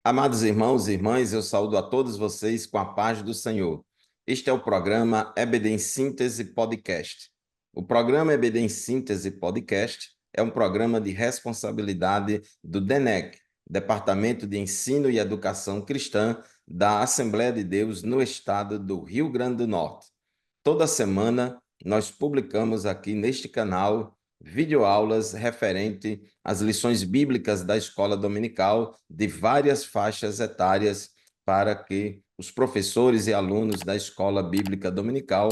Amados irmãos e irmãs, eu saúdo a todos vocês com a paz do Senhor. Este é o programa EBD em Síntese Podcast. O programa EBD em Síntese Podcast é um programa de responsabilidade do DENEC, Departamento de Ensino e Educação Cristã da Assembleia de Deus no estado do Rio Grande do Norte. Toda semana nós publicamos aqui neste canal videoaulas referente às lições bíblicas da escola dominical de várias faixas etárias para que os professores e alunos da escola bíblica dominical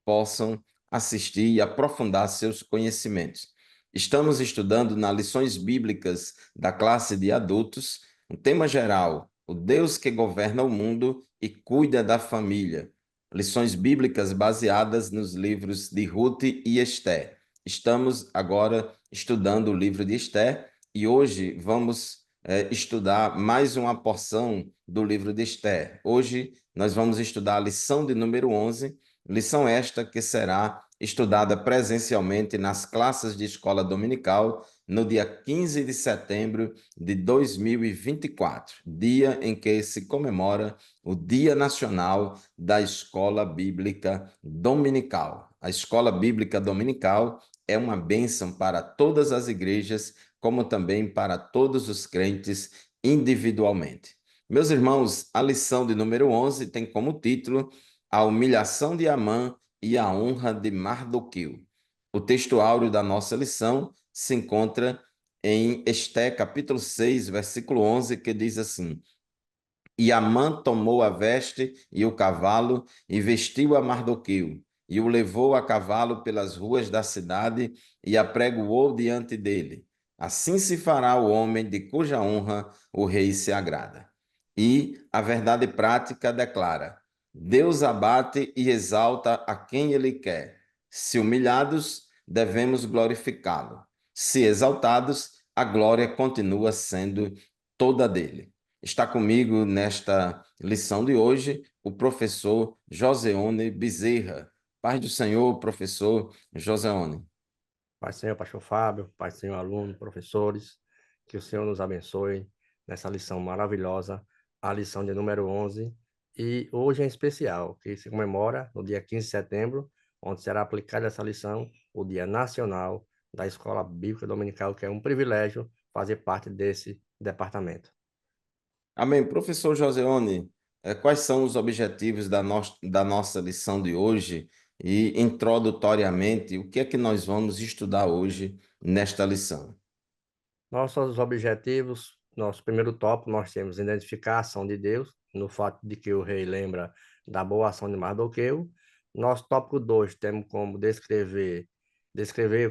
possam assistir e aprofundar seus conhecimentos. Estamos estudando nas lições bíblicas da classe de adultos, um tema geral, o Deus que governa o mundo e cuida da família. Lições bíblicas baseadas nos livros de Ruth e Esté. Estamos agora estudando o livro de Esté e hoje vamos estudar mais uma porção do livro de Esté. Hoje nós vamos estudar a lição de número 11, lição esta que será estudada presencialmente nas classes de escola dominical no dia 15 de setembro de 2024, dia em que se comemora o Dia Nacional da Escola Bíblica Dominical. A Escola Bíblica Dominical é uma bênção para todas as igrejas, como também para todos os crentes individualmente. Meus irmãos, a lição de número 11 tem como título A Humilhação de Amã e a Honra de Mardoqueu. O texto áureo da nossa lição se encontra em Esté, capítulo 6, versículo 11, que diz assim: E Amã tomou a veste e o cavalo e vestiu a Mardoqueu, e o levou a cavalo pelas ruas da cidade e apregoou diante dele. Assim se fará o homem de cuja honra o rei se agrada. E a verdade prática declara: Deus abate e exalta a quem ele quer. Se humilhados, devemos glorificá-lo. Se exaltados, a glória continua sendo toda dele. Está comigo nesta lição de hoje o professor Joseone Bezerra. Paz do Senhor, professor Joseone. Pai Senhor, Pastor Fábio, Pai Senhor, aluno, professores, que o Senhor nos abençoe nessa lição maravilhosa, a lição de número 11, e hoje em especial, que se comemora no dia 15 de setembro, onde será aplicada essa lição, o Dia Nacional da Escola Bíblica Dominical, que é um privilégio fazer parte desse departamento. Amém. Professor Joseone, quais são os objetivos da nossa lição de hoje? E, introdutoriamente, o que é que nós vamos estudar hoje nesta lição? Nossos objetivos, nosso primeiro tópico, nós temos identificar a ação de Deus, no fato de que o rei lembra da boa ação de Mardoqueu. Nosso tópico 2, temos como descrever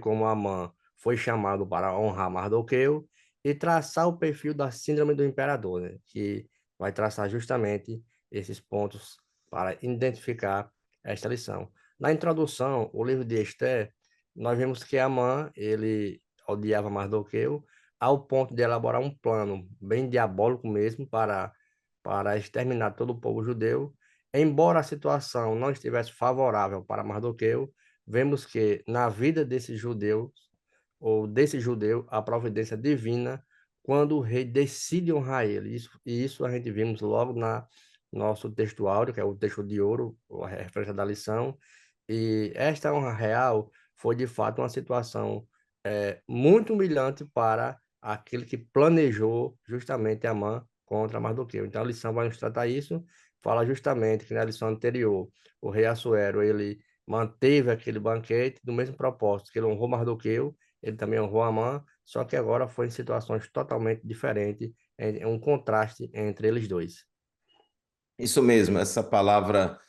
como Amã foi chamado para honrar Mardoqueu e traçar o perfil da síndrome do imperador, né? Que vai traçar justamente esses pontos para identificar esta lição. Na introdução, o livro de Esté, nós vemos que Amã, ele odiava Mardoqueu, ao ponto de elaborar um plano bem diabólico mesmo para exterminar todo o povo judeu. Embora a situação não estivesse favorável para Mardoqueu, vemos que na vida desses judeus, ou desse judeu, a providência divina, quando o rei decide honrar ele. Isso a gente vimos logo na nosso texto áureo, que é o texto de ouro, a referência da lição, e esta honra real foi de fato uma situação muito humilhante para aquele que planejou justamente Amã contra Mardoqueu. Então a lição vai nos tratar isso, fala justamente que na lição anterior o rei Assuero ele manteve aquele banquete do mesmo propósito que ele honrou Mardoqueu, ele também honrou Amã, só que agora foi em situações totalmente diferentes, é um contraste entre eles dois. Isso mesmo, essa palavra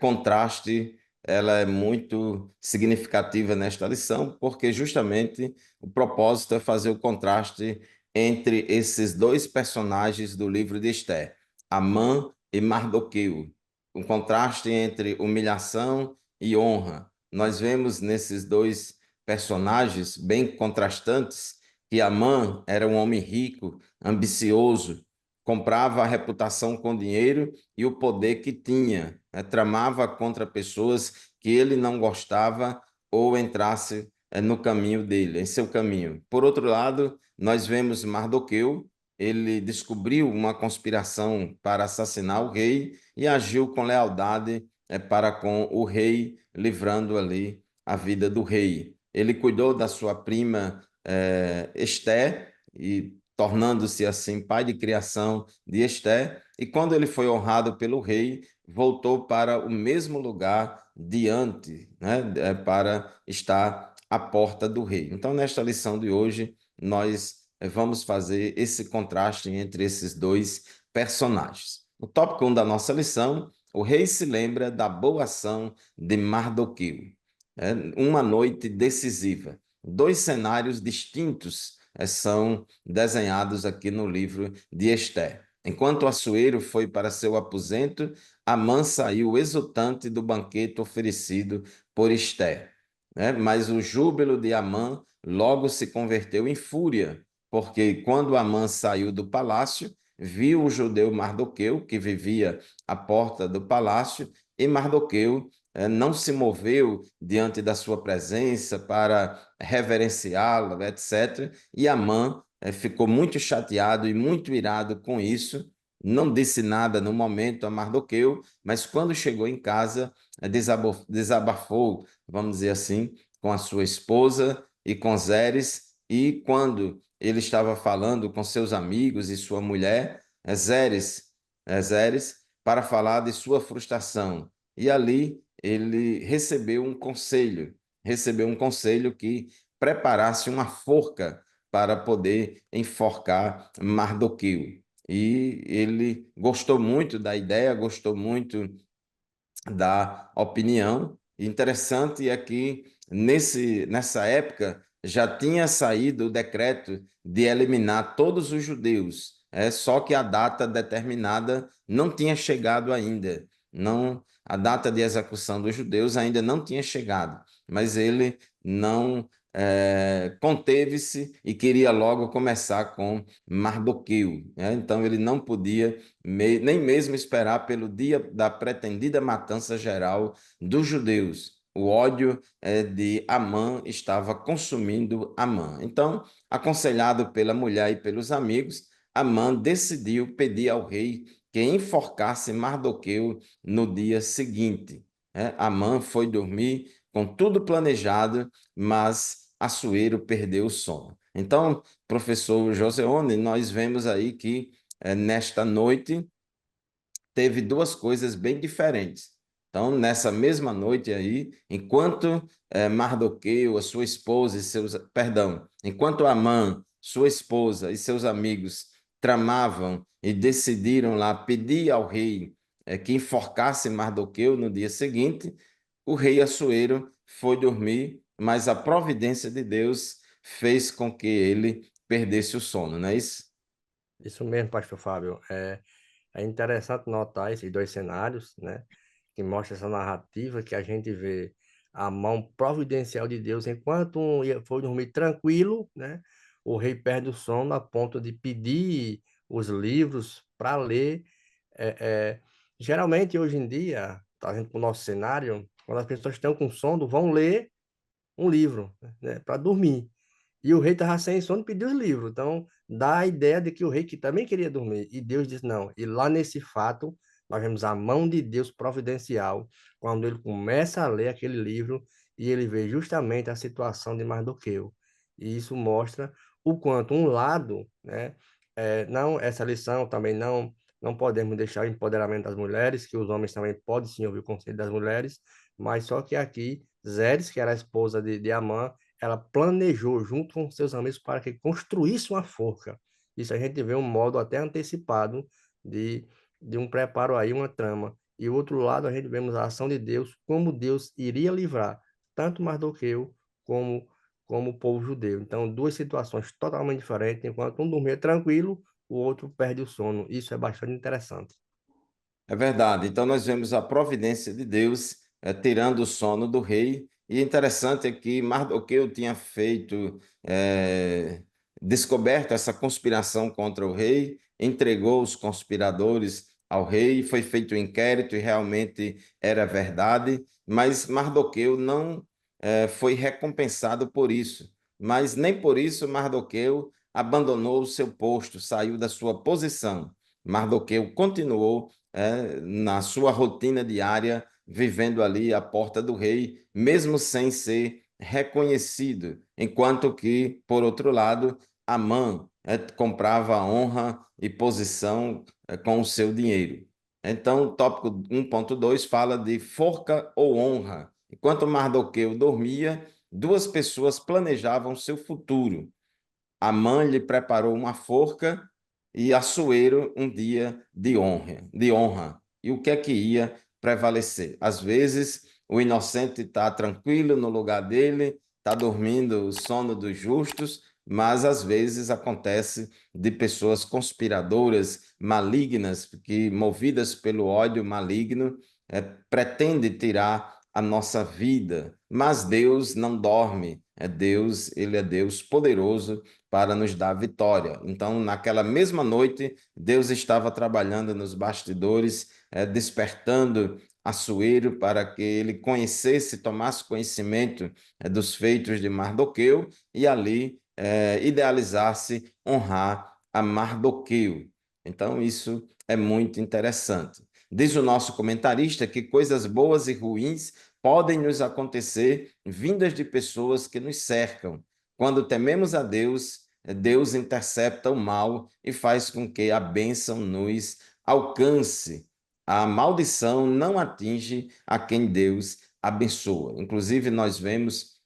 contraste, ela é muito significativa nesta lição, porque justamente o propósito é fazer o contraste entre esses dois personagens do livro de Esté, Amã e Mardoqueu. Um contraste entre humilhação e honra. Nós vemos nesses dois personagens bem contrastantes que Amã era um homem rico, ambicioso, comprava a reputação com dinheiro e o poder que tinha, né? Tramava contra pessoas que ele não gostava ou entrasse no caminho dele, em seu caminho. Por outro lado, nós vemos Mardoqueu, ele descobriu uma conspiração para assassinar o rei e agiu com lealdade para com o rei, livrando ali a vida do rei. Ele cuidou da sua prima Esté e tornando-se assim pai de criação de Esté. E quando ele foi honrado pelo rei, voltou para o mesmo lugar diante, né, para estar à porta do rei. Então, nesta lição de hoje, nós vamos fazer esse contraste entre esses dois personagens. No tópico 1 da nossa lição, o rei se lembra da boa ação de Mardoqueu. Uma noite decisiva. Dois cenários distintos são desenhados aqui no livro de Ester. Enquanto Assuero foi para seu aposento, Amã saiu exultante do banquete oferecido por Ester. Mas o júbilo de Amã logo se converteu em fúria, porque quando Amã saiu do palácio, viu o judeu Mardoqueu, que vivia à porta do palácio, e Mardoqueu não se moveu diante da sua presença para reverenciá-lo, etc. E Amã ficou muito chateado e muito irado com isso. Não disse nada no momento a Mardoqueu, mas quando chegou em casa, desabafou, vamos dizer assim, com a sua esposa e com Zeres, e quando ele estava falando com seus amigos e sua mulher, Zeres, para falar de sua frustração. E ali ele recebeu um conselho que preparasse uma forca para poder enforcar Mardoqueu. E ele gostou muito da ideia, gostou muito da opinião. Interessante é que nessa época já tinha saído o decreto de eliminar todos os judeus, só que a data determinada não tinha chegado ainda. Não, a data de execução dos judeus ainda não tinha chegado, mas ele não conteve-se e queria logo começar com Mardoqueu. Então ele não podia nem mesmo esperar pelo dia da pretendida matança geral dos judeus. O ódio de Amã estava consumindo Amã. Então, aconselhado pela mulher e pelos amigos, Amã decidiu pedir ao rei que enforcasse Mardoqueu no dia seguinte. Amã foi dormir com tudo planejado, mas Assuero perdeu o sono. Então, professor Joseone, nós vemos aí que nesta noite teve duas coisas bem diferentes. Então, nessa mesma noite aí, enquanto Mardoqueu, a sua esposa e enquanto Amã, sua esposa e seus amigos tramavam e decidiram lá pedir ao rei que enforcasse Mardoqueu no dia seguinte, o rei Assuero foi dormir, mas a providência de Deus fez com que ele perdesse o sono, não é isso? Isso mesmo, pastor Fábio. É interessante notar esses dois cenários, né? Que mostra essa narrativa que a gente vê a mão providencial de Deus, enquanto foi dormir tranquilo, né? O rei perde o sono a ponto de pedir os livros para ler. É, é, Geralmente, hoje em dia, trazendo para o nosso cenário, quando as pessoas estão com sono, vão ler um livro, né? Para dormir. E o rei estava sem sono e pediu os livros. Então, dá a ideia de que o rei que também queria dormir. E Deus disse não. E lá nesse fato, nós vemos a mão de Deus providencial, quando ele começa a ler aquele livro e ele vê justamente a situação de Mardoqueu. E isso mostra o quanto um lado, né, não, essa lição também não podemos deixar o empoderamento das mulheres, que os homens também podem sim ouvir o conselho das mulheres, mas só que aqui, Zeres, que era a esposa de Amã, ela planejou junto com seus amigos para que construísse uma forca. Isso a gente vê um modo até antecipado de, de um preparo aí, uma trama. E o outro lado, a gente vemos a ação de Deus, como Deus iria livrar tanto Mardoqueu como, como o povo judeu. Então, duas situações totalmente diferentes. Enquanto um dormia tranquilo, o outro perde o sono. Isso é bastante interessante. É verdade. Então, nós vemos a providência de Deus tirando o sono do rei. E interessante é que Mardoqueu tinha feito, descoberto essa conspiração contra o rei, entregou os conspiradores ao rei, foi feito um inquérito e realmente era verdade, mas Mardoqueu não foi recompensado por isso. Mas nem por isso Mardoqueu abandonou o seu posto, saiu da sua posição. Mardoqueu continuou na sua rotina diária, vivendo ali à porta do rei, mesmo sem ser reconhecido, enquanto que, por outro lado, Amã comprava honra e posição com o seu dinheiro. Então, o tópico 1.2 fala de forca ou honra. Enquanto Mardoqueu dormia, duas pessoas planejavam seu futuro. Amã lhe preparou uma forca e Assuero um dia de honra, de honra. E o que é que ia prevalecer? Às vezes, o inocente está tranquilo no lugar dele, está dormindo o sono dos justos, mas às vezes acontece de pessoas conspiradoras, malignas, que movidas pelo ódio maligno, pretende tirar a nossa vida. Mas Deus não dorme. Ele é Deus poderoso para nos dar vitória. Então, naquela mesma noite, Deus estava trabalhando nos bastidores, despertando Assuero para que ele conhecesse, tomasse conhecimento dos feitos de Mardoqueu e ali idealizasse honrar a Mardoqueu. Então, isso é muito interessante. Diz o nosso comentarista que coisas boas e ruins podem nos acontecer vindas de pessoas que nos cercam. Quando tememos a Deus, Deus intercepta o mal e faz com que a bênção nos alcance. A maldição não atinge a quem Deus abençoa. Inclusive, nós vemos,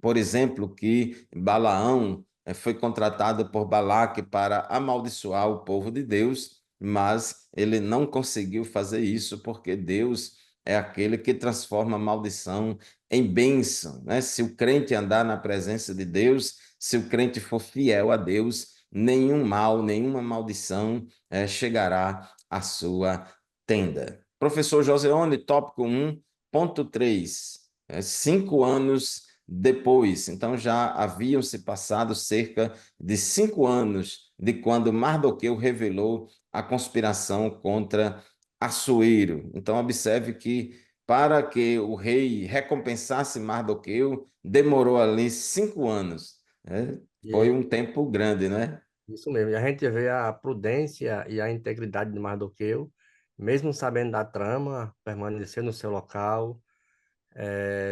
por exemplo, que Balaão foi contratado por Balaque para amaldiçoar o povo de Deus, mas ele não conseguiu fazer isso porque Deus é aquele que transforma a maldição em bênção, né? Se o crente andar na presença de Deus, se o crente for fiel a Deus, nenhum mal, nenhuma maldição chegará à sua tenda. Professor Joseone, tópico 1.3, 5 anos depois. Então já haviam se passado cerca de 5 anos de quando Mardoqueu revelou a conspiração contra Assuero. Então observe que para que o rei recompensasse Mardoqueu, demorou ali 5 anos. Né? Foi E um tempo grande, né? isso mesmo. E a gente vê a prudência e a integridade de Mardoqueu, mesmo sabendo da trama, permanecer no seu local,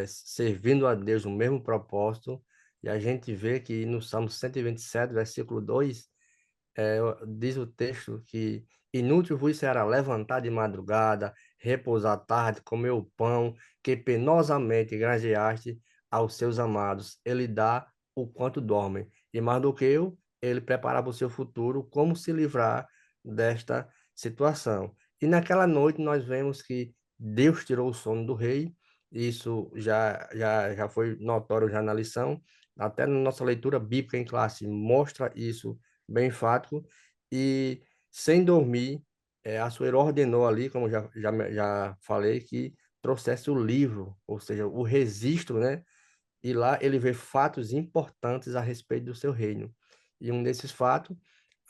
servindo a Deus no mesmo propósito. E a gente vê que no Salmo 127, versículo 2, diz o texto que inútil vos será levantar de madrugada, repousar à tarde, comer o pão que penosamente granjeaste aos seus amados. Ele dá o quanto dormem. E Mardoqueu, ele preparava o seu futuro, como se livrar desta situação. E naquela noite nós vemos que Deus tirou o sono do rei. Isso já foi notório já na lição, até na nossa leitura bíblica em classe mostra isso bem enfático, e sem dormir, Assuero ordenou ali, como já falei, que trouxesse o livro, ou seja, o registro, né? E lá ele vê fatos importantes a respeito do seu reino. E um desses fatos,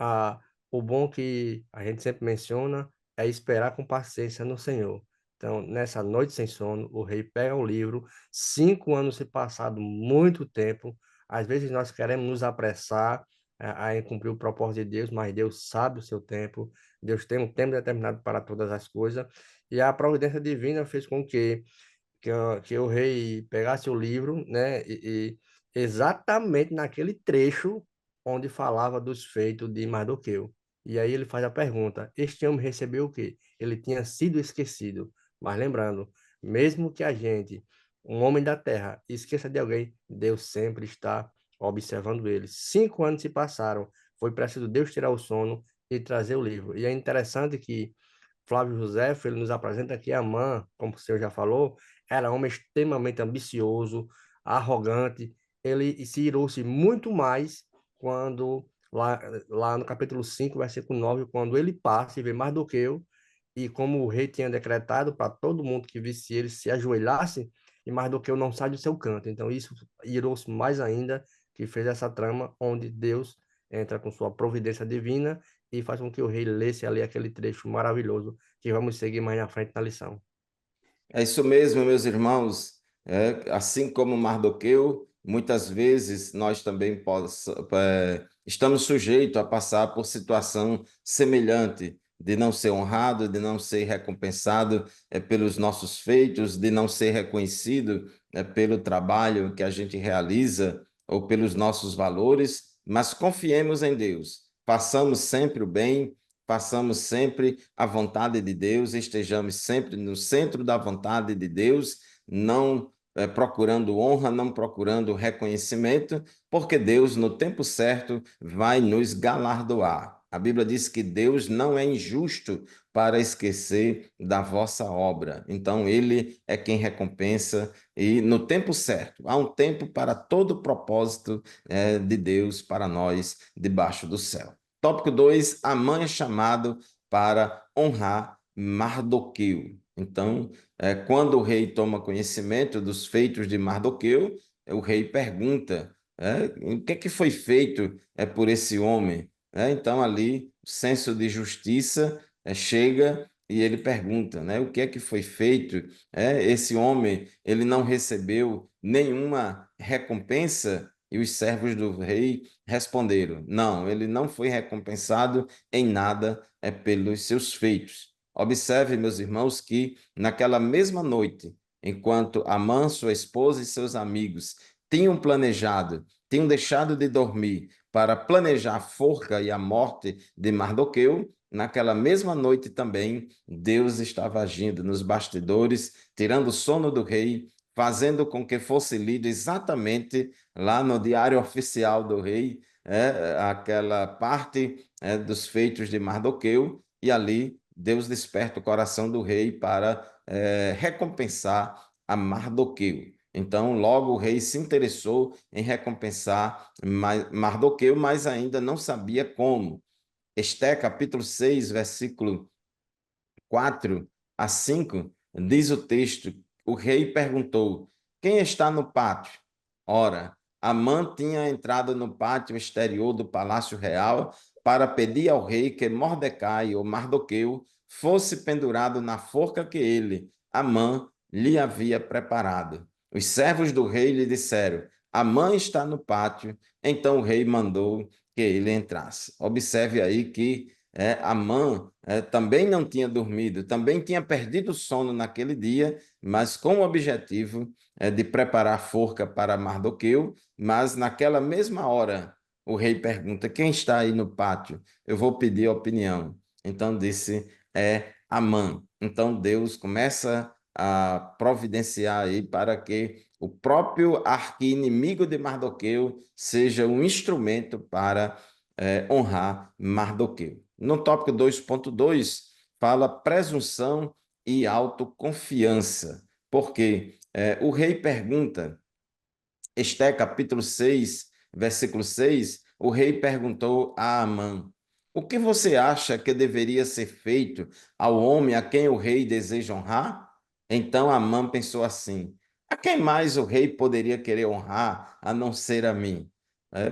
a, o bom que a gente sempre menciona é esperar com paciência no Senhor. Então, nessa noite sem sono, o rei pega o livro, 5 anos se passado muito tempo, às vezes nós queremos nos apressar a cumprir o propósito de Deus, mas Deus sabe o seu tempo, Deus tem um tempo determinado para todas as coisas, e a providência divina fez com que o rei pegasse o livro, né, e exatamente naquele trecho onde falava dos feitos de Mardoqueu. E aí ele faz a pergunta: este homem recebeu o quê? Ele tinha sido esquecido. Mas lembrando, mesmo que a gente, um homem da terra, esqueça de alguém, Deus sempre está observando ele. 5 anos se passaram, foi preciso Deus tirar o sono e trazer o livro. E é interessante que Flávio José, ele nos apresenta que Amã, como o senhor já falou, era um homem extremamente ambicioso, arrogante. Ele se irou-se muito mais quando, lá no capítulo 5, versículo 9, quando ele passa e vê Mardoqueu, e como o rei tinha decretado para todo mundo que visse ele se ajoelhasse, e Mardoqueu não sai do seu canto. Então, isso irou-se mais ainda, que fez essa trama onde Deus entra com sua providência divina e faz com que o rei lesse ali aquele trecho maravilhoso que vamos seguir mais na frente na lição. É isso mesmo, meus irmãos. Assim como Mardoqueu, muitas vezes nós também estamos sujeitos a passar por situação semelhante, de não ser honrado, de não ser recompensado pelos nossos feitos, de não ser reconhecido pelo trabalho que a gente realiza ou pelos nossos valores, mas confiemos em Deus, façamos sempre o bem, façamos sempre a vontade de Deus, estejamos sempre no centro da vontade de Deus, não procurando honra, não procurando reconhecimento, porque Deus, no tempo certo, vai nos galardoar. A Bíblia diz que Deus não é injusto para esquecer da vossa obra. Então, Ele é quem recompensa e no tempo certo. Há um tempo para todo propósito de Deus para nós debaixo do céu. Tópico 2, Amã é chamado para honrar Mardoqueu. Então, quando o rei toma conhecimento dos feitos de Mardoqueu, o rei pergunta, o que é que foi feito por esse homem? Então, ali, o senso de justiça chega e ele pergunta, o que é que foi feito? Esse homem, ele não recebeu nenhuma recompensa? E os servos do rei responderam, não, ele não foi recompensado em nada pelos seus feitos. Observe, meus irmãos, que naquela mesma noite, enquanto Amã, sua esposa e seus amigos tinham deixado de dormir para planejar a forca e a morte de Mardoqueu, naquela mesma noite também, Deus estava agindo nos bastidores, tirando o sono do rei, fazendo com que fosse lido exatamente lá no diário oficial do rei, aquela parte dos feitos de Mardoqueu, e ali Deus desperta o coração do rei para recompensar a Mardoqueu. Então, logo o rei se interessou em recompensar Mardoqueu, mas ainda não sabia como. Esté, capítulo 6, versículo 4 a 5, diz o texto: o rei perguntou: quem está no pátio? Ora, Amã tinha entrado no pátio exterior do palácio real para pedir ao rei que Mordecai ou Mardoqueu fosse pendurado na forca que ele, Amã, lhe havia preparado. Os servos do rei lhe disseram: Amã está no pátio. Então o rei mandou que ele entrasse. Observe aí que Amã também não tinha dormido, também tinha perdido o sono naquele dia, mas com o objetivo de preparar forca para Mardoqueu, mas naquela mesma hora o rei pergunta, quem está aí no pátio? Eu vou pedir opinião. Então disse, Amã. Então Deus começa a providenciar aí para que o próprio arqui-inimigo de Mardoqueu seja um instrumento para honrar Mardoqueu. No tópico 2.2, fala presunção e autoconfiança, porque o rei pergunta, Esté, capítulo 6, versículo 6, o rei perguntou a Amã, o que você acha que deveria ser feito ao homem a quem o rei deseja honrar? Então Amã pensou assim, a quem mais o rei poderia querer honrar a não ser a mim?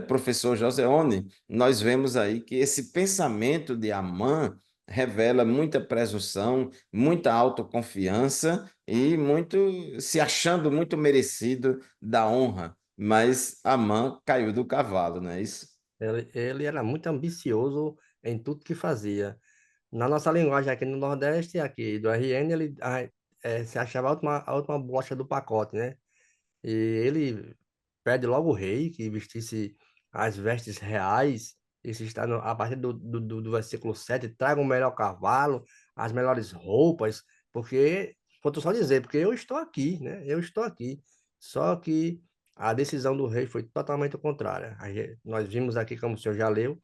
Professor Joseone, nós vemos aí que esse pensamento de Amã revela muita presunção, muita autoconfiança e muito se achando muito merecido da honra, mas Amã caiu do cavalo, não é isso? Ele era muito ambicioso em tudo que fazia. Na nossa linguagem aqui no Nordeste, aqui do RN, ele se achava a última bolacha do pacote, né? E ele pede logo o rei que vestisse as vestes reais. Isso está a partir do versículo 7. Traga o melhor cavalo, as melhores roupas, porque, vou só dizer, porque eu estou aqui, né? Eu estou aqui. Só que a decisão do rei foi totalmente contrária. Nós vimos aqui, como o senhor já leu,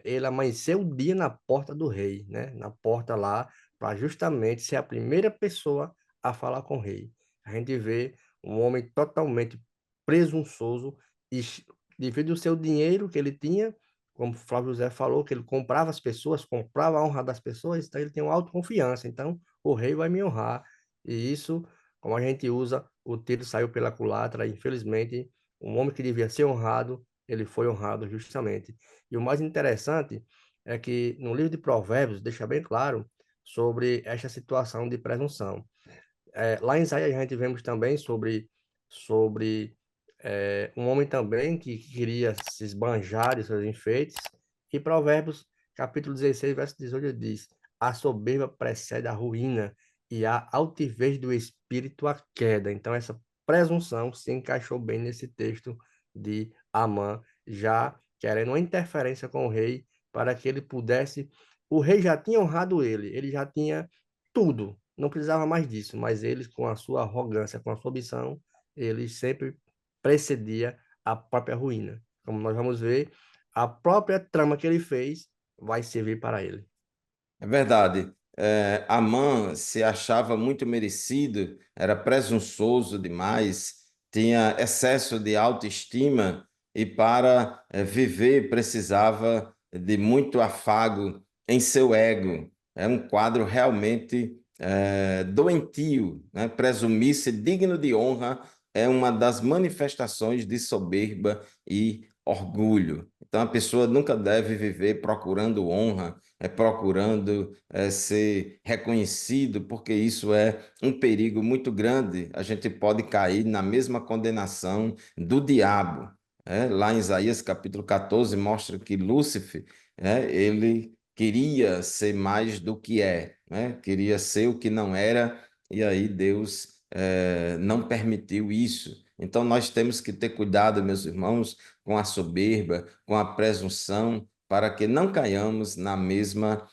ele amanheceu o dia na porta do rei, né? Na porta lá, para justamente ser a primeira pessoa a falar com o rei. A gente vê um homem totalmente presunçoso e devido ao seu dinheiro que ele tinha, como Flávio José falou, que ele comprava as pessoas, comprava a honra das pessoas, então ele tem uma autoconfiança. Então, o rei vai me honrar. E isso, como a gente usa, o tiro saiu pela culatra. Infelizmente, um homem que devia ser honrado, ele foi honrado justamente. E o mais interessante é que no livro de Provérbios deixa bem claro sobre esta situação de presunção. Lá em Isaías a gente vemos também sobre Um homem também que queria se esbanjar de seus enfeites. E Provérbios, capítulo 16, verso 18, diz: a soberba precede a ruína e a altivez do espírito a queda. Então, essa presunção se encaixou bem nesse texto de Amã, já querendo uma interferência com o rei para que ele pudesse. O rei já tinha honrado ele já tinha tudo, não precisava mais disso, mas ele, com a sua arrogância, com a sua ambição, ele sempre precedia a própria ruína. Como nós vamos ver, a própria trama que ele fez vai servir para ele. É verdade. Amã se achava muito merecido, era presunçoso demais, tinha excesso de autoestima e para viver precisava de muito afago em seu ego. É um quadro realmente doentio, né? Presumir-se digno de honra é uma das manifestações de soberba e orgulho. Então a pessoa nunca deve viver procurando honra, procurando ser reconhecido, porque isso é um perigo muito grande. A gente pode cair na mesma condenação do diabo. Lá em Isaías capítulo 14 mostra que Lúcifer, ele queria ser mais do que é, né? Queria ser o que não era, e aí Deus não permitiu isso. Então nós temos que ter cuidado, meus irmãos, com a soberba, com a presunção, para que não caiamos na mesma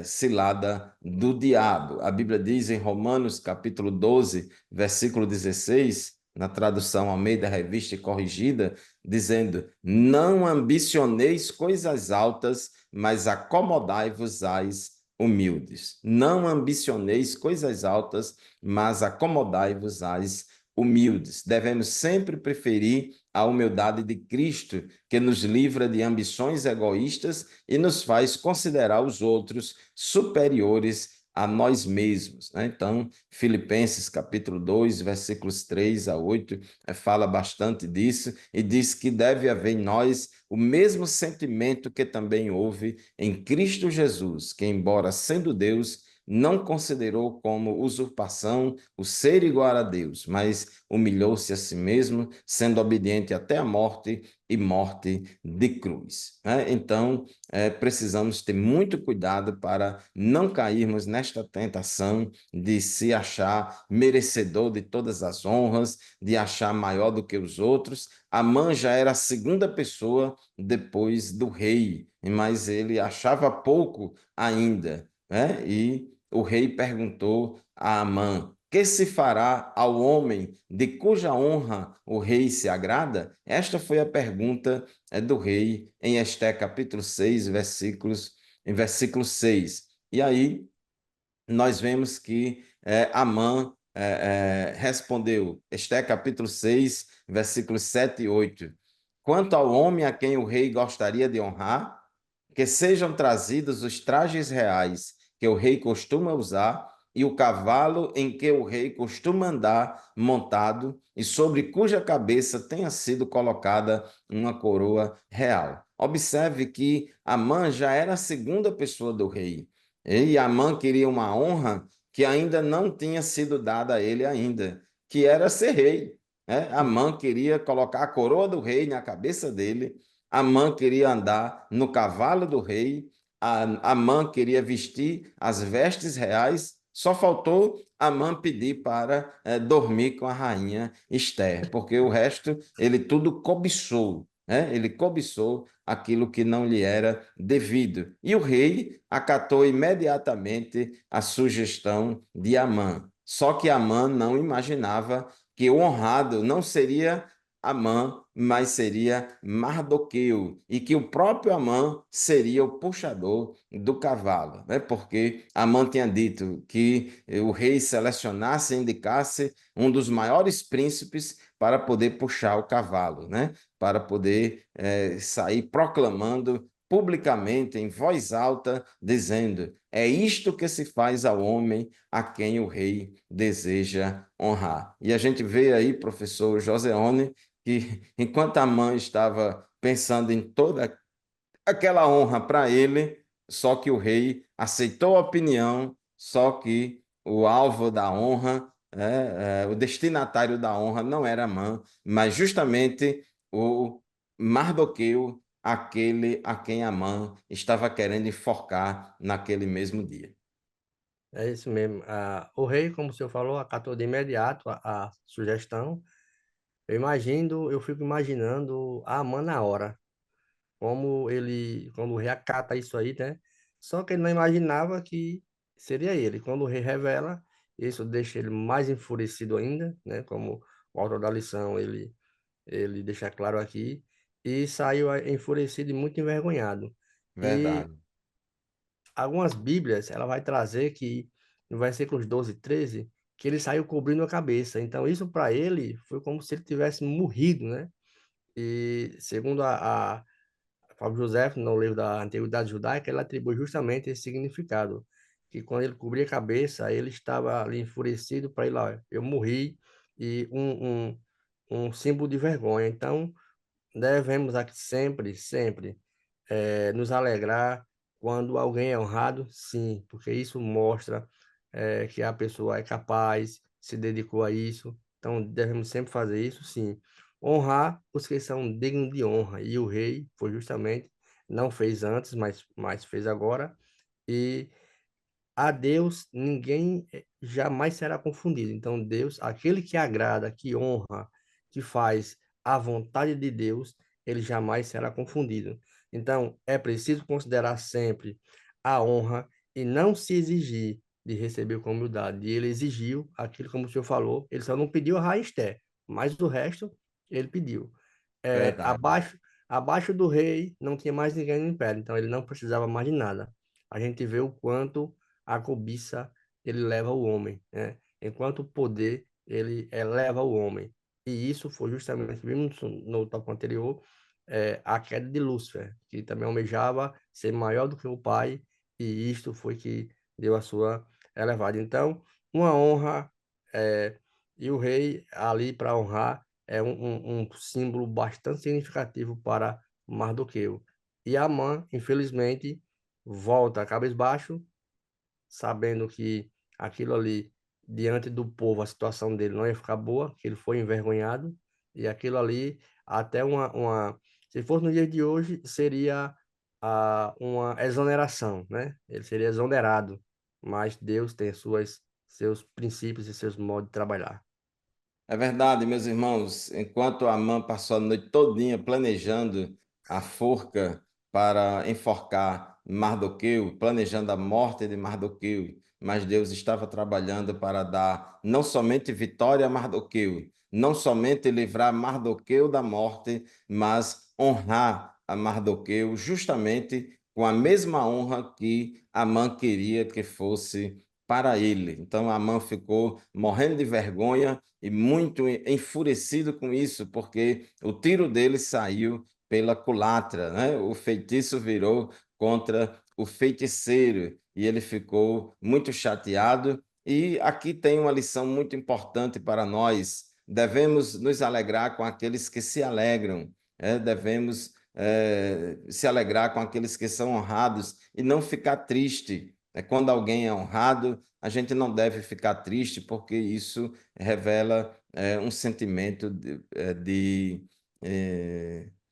cilada do diabo. A Bíblia diz em Romanos capítulo 12, versículo 16, na tradução Almeida Revista e Corrigida, dizendo: não ambicioneis coisas altas, mas acomodai-vos às humildes. Não ambicioneis coisas altas, mas acomodai-vos às humildes. Devemos sempre preferir a humildade de Cristo, que nos livra de ambições egoístas e nos faz considerar os outros superiores a nós mesmos, né? Então, Filipenses capítulo 2, versículos 3 a 8, fala bastante disso e diz que deve haver em nós o mesmo sentimento que também houve em Cristo Jesus, que, embora sendo Deus, não considerou como usurpação o ser igual a Deus, mas humilhou-se a si mesmo, sendo obediente até a morte e morte de cruz, né? Então, precisamos ter muito cuidado para não cairmos nesta tentação de se achar merecedor de todas as honras, de achar maior do que os outros. Amã já era a segunda pessoa depois do rei, mas ele achava pouco ainda, né? E o rei perguntou a Amã: que se fará ao homem de cuja honra o rei se agrada? Esta foi a pergunta do rei em Esté capítulo 6, em versículo 6. E aí nós vemos que Amã respondeu, Esté capítulo 6, versículos 7 e 8. Quanto ao homem a quem o rei gostaria de honrar, que sejam trazidos os trajes reais que o rei costuma usar e o cavalo em que o rei costuma andar montado e sobre cuja cabeça tenha sido colocada uma coroa real. Observe que Amã já era a segunda pessoa do rei. E Amã queria uma honra que ainda não tinha sido dada a ele ainda, que era ser rei. Amã queria colocar a coroa do rei na cabeça dele. Amã queria andar no cavalo do rei, Amã queria vestir as vestes reais, só faltou Amã pedir para dormir com a rainha Esther, porque o resto ele tudo cobiçou, né? Ele cobiçou aquilo que não lhe era devido. E o rei acatou imediatamente a sugestão de Amã. Só que Amã não imaginava que o honrado não seria Amã, mas seria Mardoqueu, e que o próprio Amã seria o puxador do cavalo, né? Porque Amã tinha dito que o rei selecionasse e indicasse um dos maiores príncipes para poder puxar o cavalo, né? Para poder sair proclamando publicamente, em voz alta, dizendo: é isto que se faz ao homem a quem o rei deseja honrar. E a gente vê aí, professor Joseone, que enquanto a mãe estava pensando em toda aquela honra para ele, só que o rei aceitou a opinião, só que o alvo da honra o destinatário da honra não era Amã, mas justamente o Mardoqueu, aquele a quem Amã estava querendo enforcar naquele mesmo dia. É isso mesmo. O rei, como o senhor falou, acatou de imediato a sugestão. Eu fico imaginando a Amã na hora, quando o rei acata isso aí, né? Só que ele não imaginava que seria ele. Quando o rei revela, isso deixa ele mais enfurecido ainda, né? Como o autor da lição, ele deixa claro aqui, e saiu enfurecido e muito envergonhado. E Verdade, algumas Bíblias, ela vai trazer que, no versículos 12 e 13, que ele saiu cobrindo a cabeça. Então, isso para ele foi como se ele tivesse morrido, né? E segundo a Fábio José, no livro da Antiguidade Judaica, ele atribui justamente esse significado, que quando ele cobria a cabeça, ele estava ali enfurecido para ele, ó, eu morri, e um símbolo de vergonha. Então, devemos aqui sempre nos alegrar quando alguém é honrado, sim, porque isso mostra que a pessoa é capaz, se dedicou a isso. Então, devemos sempre fazer isso, sim. Honrar os que são dignos de honra. E o rei foi justamente, não fez antes, mas fez agora. E a Deus ninguém jamais será confundido. Então, Deus, aquele que agrada, que honra, que faz a vontade de Deus, ele jamais será confundido. Então, é preciso considerar sempre a honra e não se exigir de receber com humildade. E ele exigiu aquilo, como o senhor falou, ele só não pediu a Raisté, mas o resto ele pediu. É, verdade. abaixo do rei não tinha mais ninguém no império, então ele não precisava mais de nada. A gente vê o quanto a cobiça ele leva o homem, né? Enquanto o poder ele eleva o homem. E isso foi justamente, vimos no tópico anterior, a queda de Lúcifer, que também almejava ser maior do que o pai, e isto foi que deu a sua elevada. Então, uma honra, e o rei ali para honrar é um símbolo bastante significativo para Mardoqueu. E Amã, infelizmente, volta cabisbaixo, sabendo que aquilo ali, diante do povo, a situação dele não ia ficar boa, que ele foi envergonhado, e aquilo ali, até se fosse no dia de hoje, seria uma exoneração, né? Ele seria exonerado, mas Deus tem seus princípios e seus modos de trabalhar. É verdade, meus irmãos. Enquanto Amã passou a noite todinha planejando a forca para enforcar Mardoqueu, planejando a morte de Mardoqueu, mas Deus estava trabalhando para dar não somente vitória a Mardoqueu, não somente livrar Mardoqueu da morte, mas honrar a Mardoqueu justamente com a mesma honra que Amã queria que fosse para ele. Então Amã ficou morrendo de vergonha e muito enfurecido com isso, porque o tiro dele saiu pela culatra, né? O feitiço virou contra o feiticeiro e ele ficou muito chateado. E aqui tem uma lição muito importante para nós. Devemos nos alegrar com aqueles que se alegram, devemos se alegrar com aqueles que são honrados e não ficar triste. Quando alguém é honrado, a gente não deve ficar triste, porque isso revela um sentimento de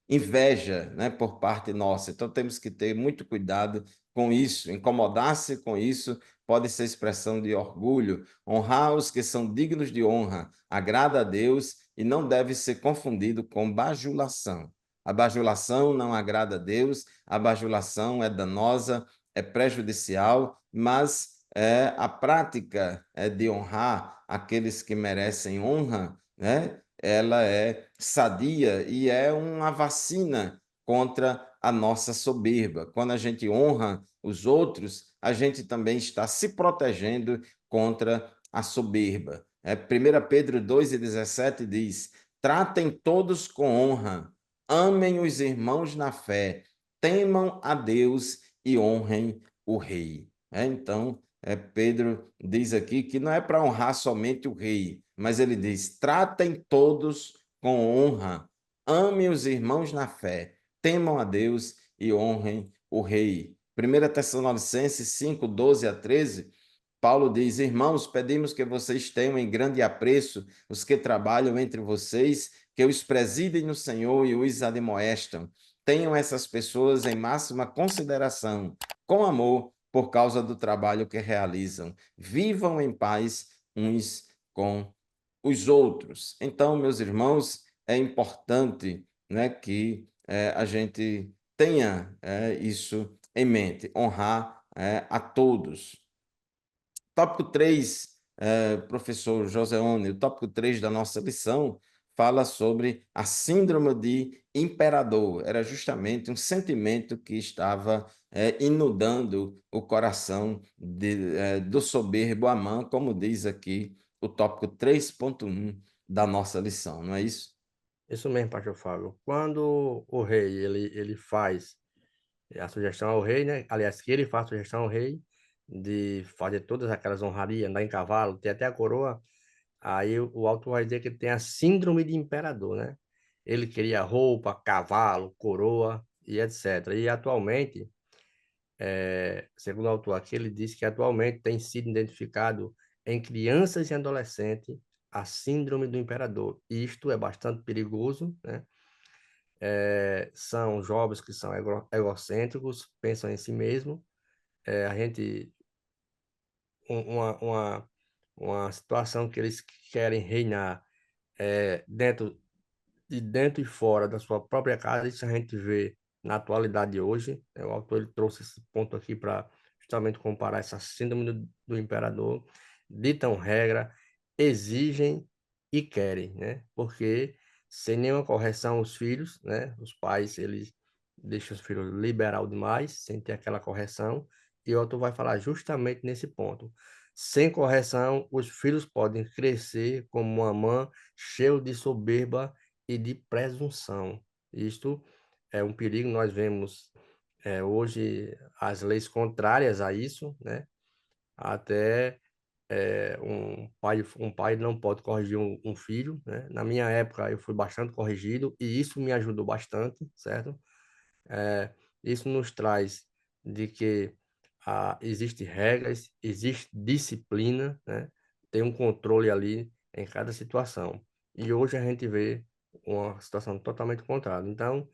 inveja, né, por parte nossa. Então temos que ter muito cuidado com isso. Incomodar-se com isso pode ser expressão de orgulho. Honrar os que são dignos de honra agrada a Deus e não deve ser confundido com bajulação. A bajulação não agrada a Deus, a bajulação é danosa, é prejudicial, mas a prática de honrar aqueles que merecem honra, né? Ela é sadia e é uma vacina contra a nossa soberba. Quando a gente honra os outros, a gente também está se protegendo contra a soberba. 1 Pedro 2,17 diz: tratem todos com honra, amem os irmãos na fé, temam a Deus e honrem o rei. Então, Pedro diz aqui que não é para honrar somente o rei, mas ele diz: tratem todos com honra, amem os irmãos na fé, temam a Deus e honrem o rei. 1 Tessalonicenses 5, 12 a 13 Paulo diz: irmãos, pedimos que vocês tenham em grande apreço os que trabalham entre vocês, que os presidem no Senhor e os admoestam. Tenham essas pessoas em máxima consideração, com amor, por causa do trabalho que realizam. Vivam em paz uns com os outros. Então, meus irmãos, é importante, né, que a gente tenha isso em mente, honrar a todos. Tópico 3, professor Joseone, o tópico 3 da nossa lição fala sobre a síndrome de imperador. Era justamente um sentimento que estava inundando o coração do soberbo Amã, como diz aqui o tópico 3.1 da nossa lição, não é isso? Isso mesmo, pastor Fábio. Quando o rei ele faz a sugestão ao rei, né? Aliás, que ele faz a sugestão ao rei de fazer todas aquelas honrarias, andar em cavalo, ter até a coroa. Aí o autor vai dizer que ele tem a síndrome de imperador, né? Ele queria roupa, cavalo, coroa e etc. E atualmente, segundo o autor aqui, ele diz que atualmente tem sido identificado em crianças e adolescentes a síndrome do imperador. E isto é bastante perigoso, né? São jovens que são egocêntricos, pensam em si mesmo. A gente uma, uma, uma situação que eles querem reinar dentro e fora da sua própria casa. Isso a gente vê na atualidade de hoje, né? O autor ele trouxe esse ponto aqui para justamente comparar essa síndrome do imperador. Ditam regra, exigem e querem, né? Porque sem nenhuma correção os filhos, né? Os pais, eles deixam os filhos liberal demais, sem ter aquela correção, e o autor vai falar justamente nesse ponto. Sem correção, os filhos podem crescer como uma mãe cheio de soberba e de presunção. Isto é um perigo. Nós vemos hoje as leis contrárias a isso, né? Até um pai não pode corrigir um filho, né? Na minha época eu fui bastante corrigido e isso me ajudou bastante, certo? Isso nos traz de que existe regras, existe disciplina, né? Tem um controle ali em cada situação. E hoje a gente vê uma situação totalmente contrária. Então,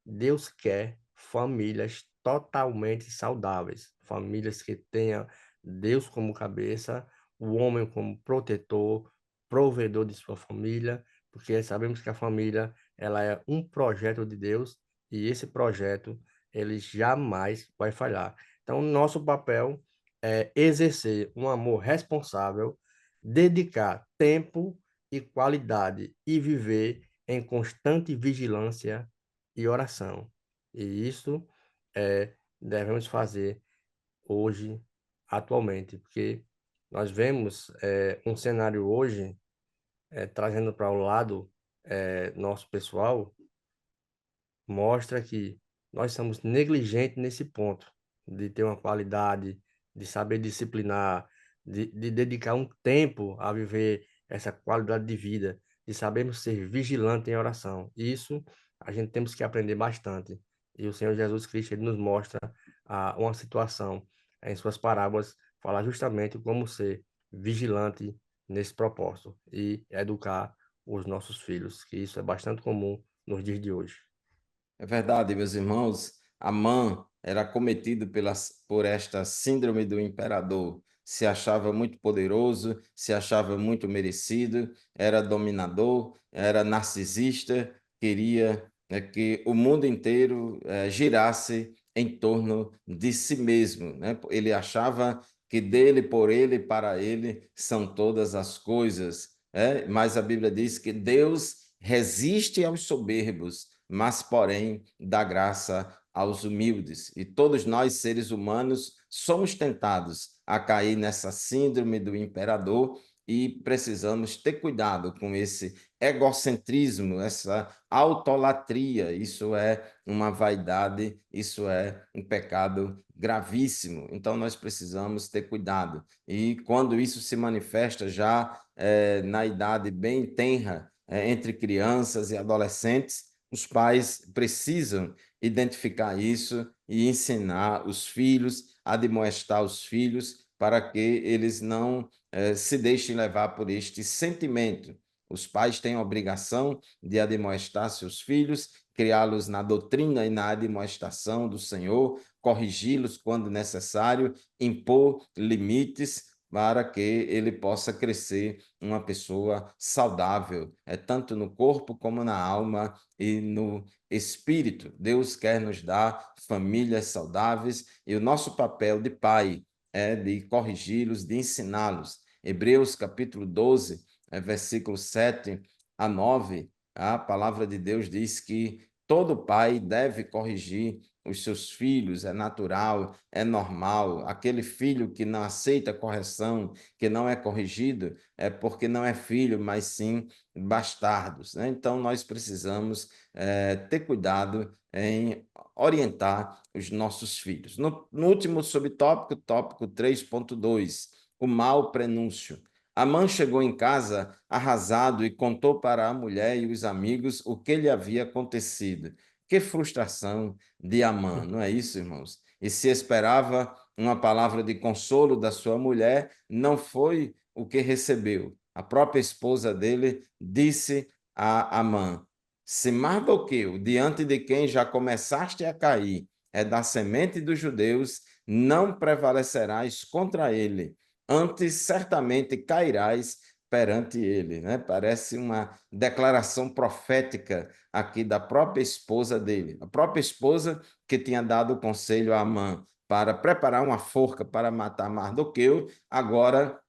Deus quer famílias totalmente saudáveis, famílias que tenham Deus como cabeça, o homem como protetor, provedor de sua família, porque sabemos que a família ela é um projeto de Deus e esse projeto ele jamais vai falhar. Então, nosso papel é exercer um amor responsável, dedicar tempo e qualidade e viver em constante vigilância e oração. E isso devemos fazer hoje, atualmente, porque nós vemos um cenário hoje trazendo para o lado nosso pessoal, mostra que nós somos negligentes nesse ponto, de ter uma qualidade, de saber disciplinar, de dedicar um tempo a viver essa qualidade de vida, de sabermos ser vigilantes em oração. Isso a gente temos que aprender bastante. E o Senhor Jesus Cristo ele nos mostra uma situação em suas parábolas, falar justamente como ser vigilante nesse propósito e educar os nossos filhos, que isso é bastante comum nos dias de hoje. É verdade, meus irmãos. Amã era acometido por esta síndrome do imperador. Se achava muito poderoso, se achava muito merecido, era dominador, era narcisista, queria que o mundo inteiro girasse em torno de si mesmo, né? Ele achava que dele, por ele, para ele são todas as coisas. Mas a Bíblia diz que Deus resiste aos soberbos, mas, porém, dá graça aos humildes. E todos nós, seres humanos, somos tentados a cair nessa síndrome do imperador e precisamos ter cuidado com esse egocentrismo, essa autolatria. Isso é uma vaidade, isso é um pecado gravíssimo. Então, nós precisamos ter cuidado. E quando isso se manifesta já na idade bem tenra, entre crianças e adolescentes, os pais precisam identificar isso e ensinar os filhos, admoestar os filhos, para que eles não se deixem levar por este sentimento. Os pais têm a obrigação de admoestar seus filhos, criá-los na doutrina e na admoestação do Senhor, corrigi-los quando necessário, impor limites para que ele possa crescer uma pessoa saudável, tanto no corpo como na alma e no espírito. Deus quer nos dar famílias saudáveis e o nosso papel de pai é de corrigi-los, de ensiná-los. Hebreus capítulo 12, versículo 7 a 9, a palavra de Deus diz que todo pai deve corrigir os seus filhos, é natural, é normal. Aquele filho que não aceita correção, que não é corrigido, é porque não é filho, mas sim bastardos, né? Então, nós precisamos ter cuidado em orientar os nossos filhos. No último subtópico, tópico 3.2, o mau prenúncio. Amã chegou em casa arrasado e contou para a mulher e os amigos o que lhe havia acontecido. Que frustração de Amã, não é isso, irmãos? E se esperava uma palavra de consolo da sua mulher, não foi o que recebeu. A própria esposa dele disse a Amã: se Mardoqueu, diante de quem já começaste a cair, é da semente dos judeus, não prevalecerás contra ele, antes certamente cairás perante ele, né? Parece uma declaração profética aqui da própria esposa dele. A própria esposa que tinha dado o conselho a Amã para preparar uma forca para matar Mardoqueu, agora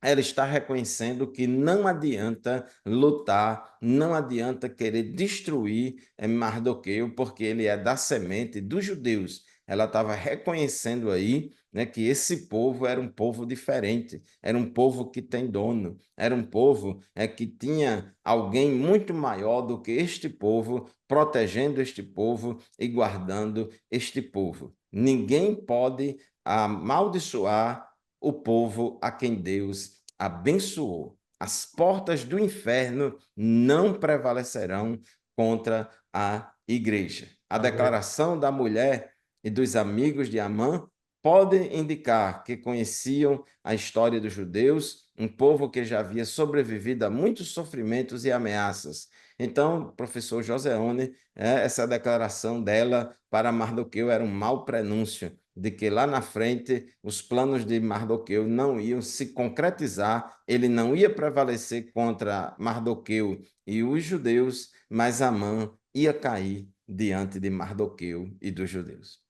ela está reconhecendo que não adianta lutar, não adianta querer destruir Mardoqueu, porque ele é da semente dos judeus. Ela estava reconhecendo aí, né, que esse povo era um povo diferente, era um povo que tem dono, era um povo que tinha alguém muito maior do que este povo, protegendo este povo e guardando este povo. Ninguém pode amaldiçoar o povo a quem Deus abençoou. As portas do inferno não prevalecerão contra a igreja. A Amém. declaração da mulher e dos amigos de Amã pode indicar que conheciam a história dos judeus, um povo que já havia sobrevivido a muitos sofrimentos e ameaças. Então, professor Joseone, essa declaração dela para Mardoqueu era um mau prenúncio de que lá na frente os planos de Mardoqueu não iam se concretizar, ele não ia prevalecer contra Mardoqueu e os judeus, mas Amã ia cair diante de Mardoqueu e dos judeus.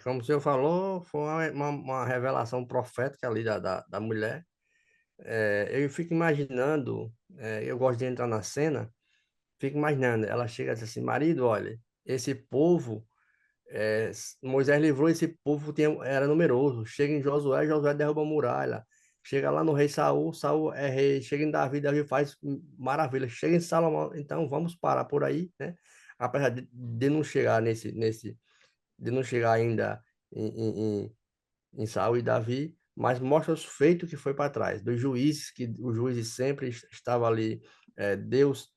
Como o senhor falou, foi uma revelação profética ali da mulher. Eu fico imaginando, eu gosto de entrar na cena, fico imaginando, ela chega e diz assim, marido, olha, esse povo, Moisés livrou esse povo, era numeroso, chega em Josué, Josué derruba a muralha, chega lá no rei Saul, Saul é rei, chega em Davi, Davi faz maravilha, chega em Salomão, então vamos parar por aí, né? Apesar de não chegar de não chegar ainda em Saul e Davi, mas mostra os feitos que foi para trás, dos juízes, que os juízes sempre estavam ali, Deus,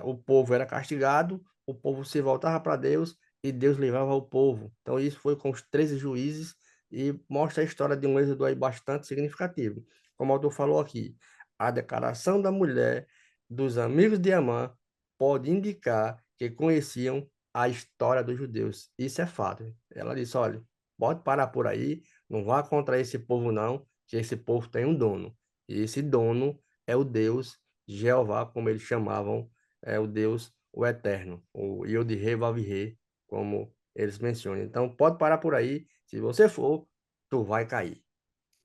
o povo era castigado, o povo se voltava para Deus e Deus livrava o povo. Então isso foi com os 13 juízes e mostra a história de um êxodo aí bastante significativo. Como o autor falou aqui, a declaração da mulher dos amigos de Amã pode indicar que conheciam a história dos judeus. Isso é fato. Ela disse, olha, pode parar por aí, não vá contra esse povo, não, que esse povo tem um dono. E esse dono é o Deus Jeová, como eles chamavam, é o Deus, o Eterno, o Yod-Heh, Vav-Heh, como eles mencionam. Então, pode parar por aí. Se você for, tu vai cair.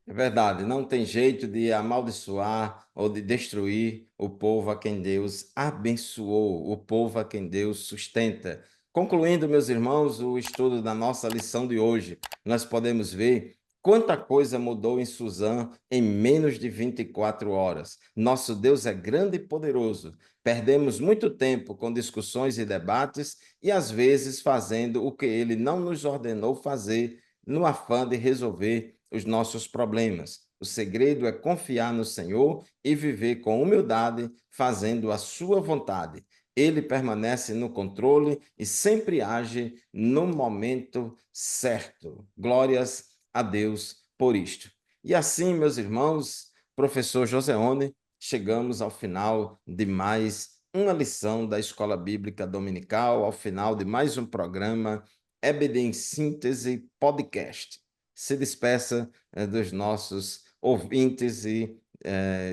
É verdade, não tem jeito de amaldiçoar ou de destruir o povo a quem Deus abençoou, o povo a quem Deus sustenta. Concluindo, meus irmãos, o estudo da nossa lição de hoje, nós podemos ver quanta coisa mudou em Suzã em menos de 24 horas. Nosso Deus é grande e poderoso. Perdemos muito tempo com discussões e debates e, às vezes, fazendo o que ele não nos ordenou fazer no afã de resolver os nossos problemas. O segredo é confiar no Senhor e viver com humildade, fazendo a sua vontade. Ele permanece no controle e sempre age no momento certo. Glórias a Deus por isto. E assim, meus irmãos, professor Joseone, chegamos ao final de mais uma lição da Escola Bíblica Dominical, ao final de mais um programa EBD em Síntese Podcast. Se despeça dos nossos ouvintes e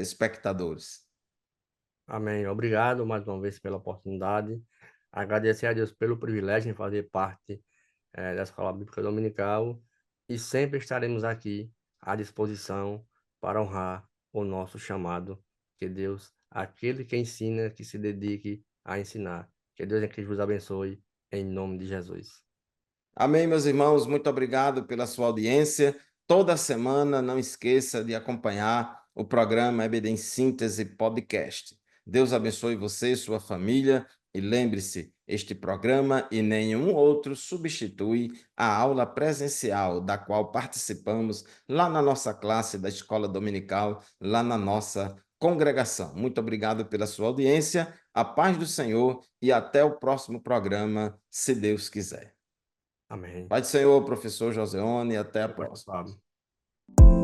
espectadores. Amém. Obrigado mais uma vez pela oportunidade. Agradecer a Deus pelo privilégio de fazer parte da Escola Bíblica Dominical e sempre estaremos aqui à disposição para honrar o nosso chamado. Que Deus, aquele que ensina, que se dedique a ensinar. Que Deus é que vos abençoe, em nome de Jesus. Amém, meus irmãos. Muito obrigado pela sua audiência. Toda semana, não esqueça de acompanhar o programa EBD em Síntese Podcast. Deus abençoe você, sua família. E lembre-se, este programa e nenhum outro substitui a aula presencial da qual participamos lá na nossa classe da Escola Dominical, lá na nossa congregação. Muito obrigado pela sua audiência. A paz do Senhor e até o próximo programa, se Deus quiser. Amém. Pai do Senhor, professor Joseone, até a Obrigado, próxima. Fábio.